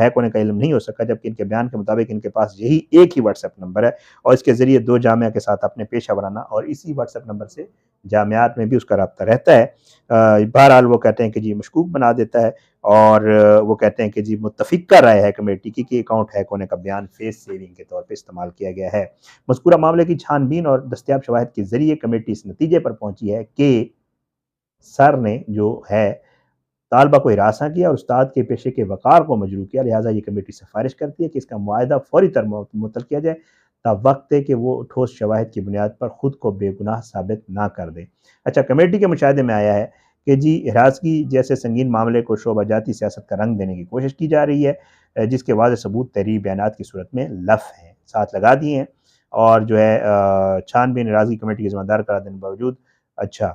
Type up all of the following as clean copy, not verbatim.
Hack ہونے کا علم نہیں ہو سکا، جبکہ ان کے بیان کے مطابق ان کے پاس یہی ایک ہی واٹس ایپ نمبر ہے اور اس کے ذریعے 2 جامعہ کے ساتھ اپنے پیشہ ورانہ اور اسی واٹس ایپ نمبر سے جامعات میں بھی اس کا رابطہ رہتا ہے۔ بہرحال وہ کہتے ہیں کہ جی مشکوک بنا دیتا ہے، اور وہ کہتے ہیں کہ جی متفقہ رائے ہے کمیٹی کی کہ اکاؤنٹ ہیک ہونے کا بیان فیس سیونگ کے طور پہ استعمال کیا گیا ہے۔ مذکورہ معاملے کی چھان بین اور دستیاب شواہد کے ذریعے کمیٹی اس نتیجے پر پہنچی ہے کہ سر نے جو ہے طالبہ کو ہراساں کیا اور استاد کے پیشے کے وقار کو مجروح کیا، لہٰذا یہ کمیٹی سفارش کرتی ہے کہ اس کا معاہدہ فوری طور معطل کیا جائے تا وقت ہے کہ وہ ٹھوس شواہد کی بنیاد پر خود کو بے گناہ ثابت نہ کر دے۔ اچھا، کمیٹی کے مشاہدے میں آیا ہے کہ جی ہراسگی جیسے سنگین معاملے کو شعبہ جاتی سیاست کا رنگ دینے کی کوشش کی جا رہی ہے، جس کے واضح ثبوت تحریری بیانات کی صورت میں لف ہیں، ساتھ لگا دیے ہیں، اور جو ہے چھان بین ہراسگی کمیٹی کے ذمہ دار قرار دینے کے باوجود اچھا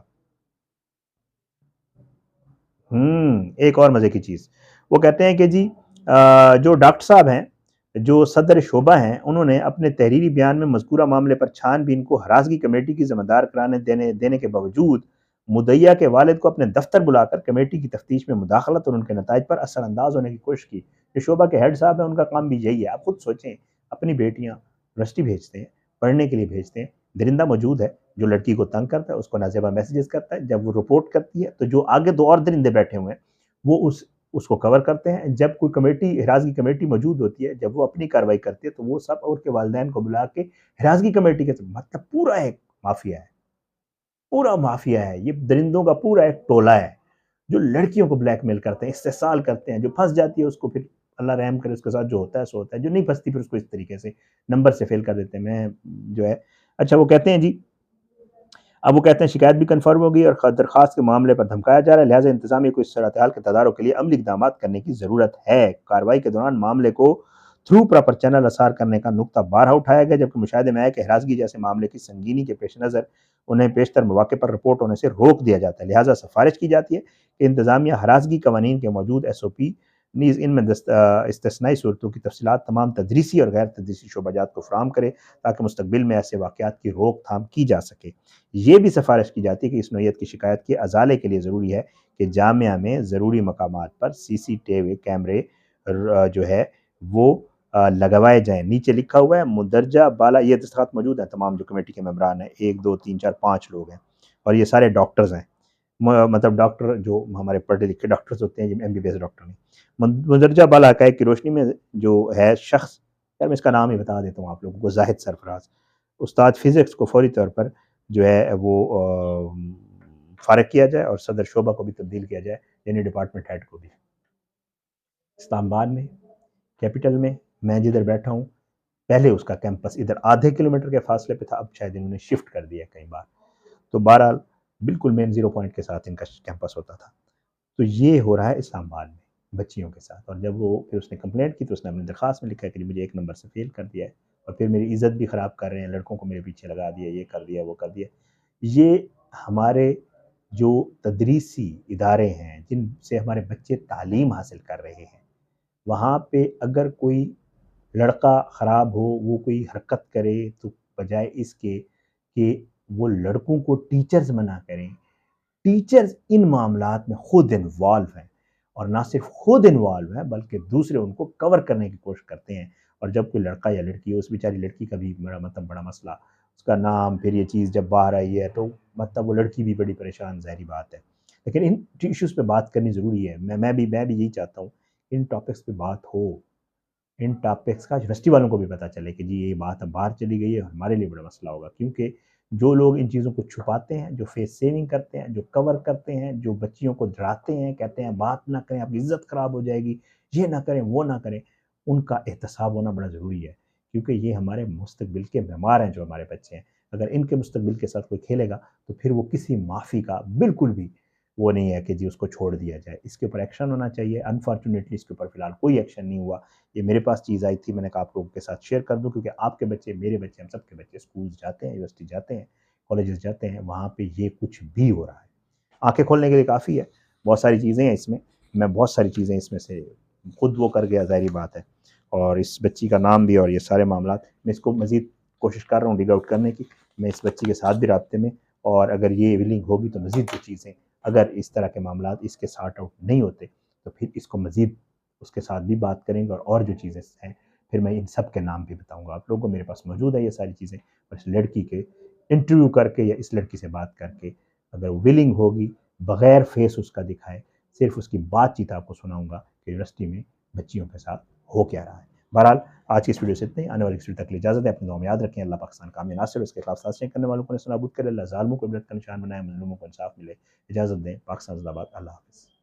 ایک اور مزے کی چیز وہ کہتے ہیں کہ جی جو ڈاکٹر صاحب ہیں جو صدر شعبہ ہیں، انہوں نے اپنے تحریری بیان میں مذکورہ معاملے پر چھان بین کو ہراسگی کمیٹی کی ذمہ دار قرار دینے کے باوجود مدعیہ کے والد کو اپنے دفتر بلا کر کمیٹی کی تفتیش میں مداخلت اور ان کے نتائج پر اثر انداز ہونے کی کوشش کی۔ جو شعبہ کے ہیڈ صاحب ہیں ان کا کام بھی یہی ہے۔ آپ خود سوچیں، اپنی بیٹیاں یونیورسٹی بھیجتے ہیں، پڑھنے کے لیے بھیجتے ہیں، درندہ موجود ہے جو لڑکی کو تنگ کرتا ہے، اس کو نازیبا میسیجز کرتا ہے، جب وہ رپورٹ کرتی ہے تو جو آگے 2 اور درندے بیٹھے ہوئے ہیں وہ اس کو کور کرتے ہیں۔ جب کوئی کمیٹی ہراسگی کمیٹی موجود ہوتی ہے، جب وہ اپنی کارروائی کرتی ہے تو وہ سب اور کے والدین کو بلا کے ہراسگی کمیٹی کے مطلب پورا ایک مافیا ہے، پورا مافیا ہے، یہ درندوں کا پورا ایک ٹولہ ہے جو لڑکیوں کو بلیک میل کرتے ہیں، استحصال کرتے ہیں، جو پھنس جاتی ہے اس کو پھر اللہ رحم کرے اس کے ساتھ جو ہوتا ہے سو ہوتا ہے، جو نہیں پھنستی پھر اس کو اس طریقے سے نمبر سے فیل کر دیتے ہیں۔ میں جو ہے اچھا وہ کہتے ہیں جی اب وہ کہتے ہیں شکایت بھی کنفرم ہو گئی اور درخواست کے معاملے پر دھمکایا جا رہا ہے، لہٰذا انتظامیہ کو اس صورتحال کے تدارک کے لیے عملی اقدامات کرنے کی ضرورت ہے۔ کارروائی کے دوران معاملے کو تھرو پراپر چینل اثار کرنے کا نقطہ بارہا اٹھایا گیا، جبکہ مشاہدے میں آیا کہ ہراسگی جیسے معاملے کی سنگینی کے پیش نظر انہیں بیشتر مواقع پر رپورٹ ہونے سے روک دیا جاتا ہے، لہٰذا سفارش کی جاتی ہے کہ انتظامیہ ہراسگی قوانین کے موجود ایس او پی نیز ان میں استثنائی صورتوں کی تفصیلات تمام تدریسی اور غیر تدریسی شعبہ جات کو فراہم کرے تاکہ مستقبل میں ایسے واقعات کی روک تھام کی جا سکے۔ یہ بھی سفارش کی جاتی ہے کہ اس نوعیت کی شکایت کے ازالے کے لیے ضروری ہے کہ جامعہ میں ضروری مقامات پر سی سی ٹی وی کیمرے جو ہے وہ لگوائے جائیں۔ نیچے لکھا ہوا ہے مندرجہ بالا، یہ دستخط موجود ہیں تمام جو کمیٹی کے ممبران ہیں، 1 2 3 4 5 لوگ ہیں اور یہ سارے ڈاکٹرز ہیں، مطلب ڈاکٹر جو ہمارے پڑھے لکھے ڈاکٹرز ہوتے ہیں، یہ M B B S doctor نہیں۔ مندرجہ بالا حقائق کی روشنی میں جو ہے شخص، یار میں اس کا نام ہی بتا دیتا ہوں آپ لوگوں کو، زاہد سرفراز، استاد فزکس کو فوری طور پر جو ہے وہ فارغ کیا جائے اور صدر شعبہ کو بھی تبدیل کیا جائے، یعنی ڈپارٹمنٹ ہیڈ کو بھی۔ اسلام آباد میں کیپٹل میں جدھر بیٹھا ہوں، پہلے اس کا کیمپس ادھر آدھے کلومیٹر کے فاصلے پہ تھا، اب شاید انہوں نے شفٹ کر دیا کئی بار، تو بہرحال بالکل مین 0 پوائنٹ کے ساتھ ان کا کیمپس ہوتا تھا۔ تو یہ ہو رہا ہے اسلام آباد میں بچیوں کے ساتھ، اور جب وہ پھر اس نے کمپلینٹ کی تو اس نے اپنی درخواست میں لکھا کہ مجھے 1 نمبر سے فیل کر دیا ہے اور پھر میری عزت بھی خراب کر رہے ہیں، لڑکوں کو میرے پیچھے لگا دیا، یہ کر دیا وہ کر دیا۔ یہ ہمارے جو تدریسی ادارے ہیں جن سے ہمارے بچے تعلیم حاصل کر رہے ہیں، وہاں پہ اگر کوئی لڑکا خراب ہو، وہ کوئی حرکت کرے تو بجائے اس کے کہ وہ لڑکوں کو ٹیچرز منع کریں، ٹیچرز ان معاملات میں خود انوالو ہیں، اور نہ صرف خود انوالو ہیں بلکہ دوسرے ان کو کور کرنے کی کوشش کرتے ہیں۔ اور جب کوئی لڑکا یا لڑکی ہو، اس بیچاری لڑکی کا بھی بڑا مسئلہ، اس کا نام پھر یہ چیز جب باہر آئی ہے تو مطلب وہ لڑکی بھی بڑی پریشان، ظاہری بات ہے، لیکن ان ایشوز پہ بات کرنی ضروری ہے۔ میں بھی یہی چاہتا ہوں ان ٹاپکس پہ بات ہو، ان ٹاپکس کا یونیورسٹی والوں کو بھی پتہ چلے کہ جی یہ بات اب باہر چلی گئی ہے، ہمارے لیے بڑا مسئلہ ہوگا، کیونکہ جو لوگ ان چیزوں کو چھپاتے ہیں، جو فیس سیونگ کرتے ہیں، جو کور کرتے ہیں، جو بچیوں کو ڈراتے ہیں، کہتے ہیں بات نہ کریں، آپ کی عزت خراب ہو جائے گی، یہ نہ کریں وہ نہ کریں، ان کا احتساب ہونا بڑا ضروری ہے، کیونکہ یہ ہمارے مستقبل کے معمار ہیں جو ہمارے بچے ہیں۔ اگر ان کے مستقبل کے ساتھ کوئی کھیلے گا تو پھر وہ کسی معافی کا بالکل بھی وہ نہیں ہے کہ جی اس کو چھوڑ دیا جائے، اس کے اوپر ایکشن ہونا چاہیے۔ انفارچونیٹلی اس کے اوپر فی الحال کوئی ایکشن نہیں ہوا۔ یہ میرے پاس چیز آئی تھی، میں نے کہا آپ لوگوں کے ساتھ شیئر کر دوں، کیونکہ آپ کے بچے، میرے بچے، ہم سب کے بچے اسکولز جاتے ہیں، یونیورسٹی جاتے ہیں، کالجز جاتے ہیں، وہاں پہ یہ کچھ بھی ہو رہا ہے۔ آنکھیں کھولنے کے لیے کافی ہے، بہت ساری چیزیں ہیں اس میں بہت ساری چیزیں اس میں سے خود وہ کر گیا، ظاہری بات ہے، اور اس بچی کا نام بھی اور یہ سارے معاملات، میں اس کو مزید کوشش کر رہا ہوں ڈگ آؤٹ کرنے کی، میں اس بچی کے ساتھ بھی رابطے میں، اور اگر یہ ولنگ ہوگی تو مزید جو چیزیں اگر اس طرح کے معاملات اس کے سارٹ آؤٹ نہیں ہوتے تو پھر اس کو مزید اس کے ساتھ بھی بات کریں گے، اور جو چیزیں ہیں پھر میں ان سب کے نام بھی بتاؤں گا آپ لوگوں کو۔ میرے پاس موجود ہے یہ ساری چیزیں، اور اس لڑکی کے انٹرویو کر کے یا اس لڑکی سے بات کر کے اگر ولنگ ہوگی، بغیر فیس اس کا دکھائے، صرف اس کی بات چیت آپ کو سناؤں گا کہ یونیورسٹی میں بچیوں کے ساتھ ہو کیا رہا ہے۔ بہرحال آج کی اس ویڈیو سے اتنے ہی، آنے والی اس ویڈیو تک کے لیے اجازت ہے، اپنے دعا میں یاد رکھیں۔ اللہ پاکستان کامیاب ناصر، اس کے خلاف سازشیں کرنے والوں کو نیست و نابود کرے، اللہ ظالموں کو عبرت کا نشان بنائے، مظلوموں کو انصاف ملے۔ اجازت دیں، پاکستان زندہ باد، اللہ حافظ۔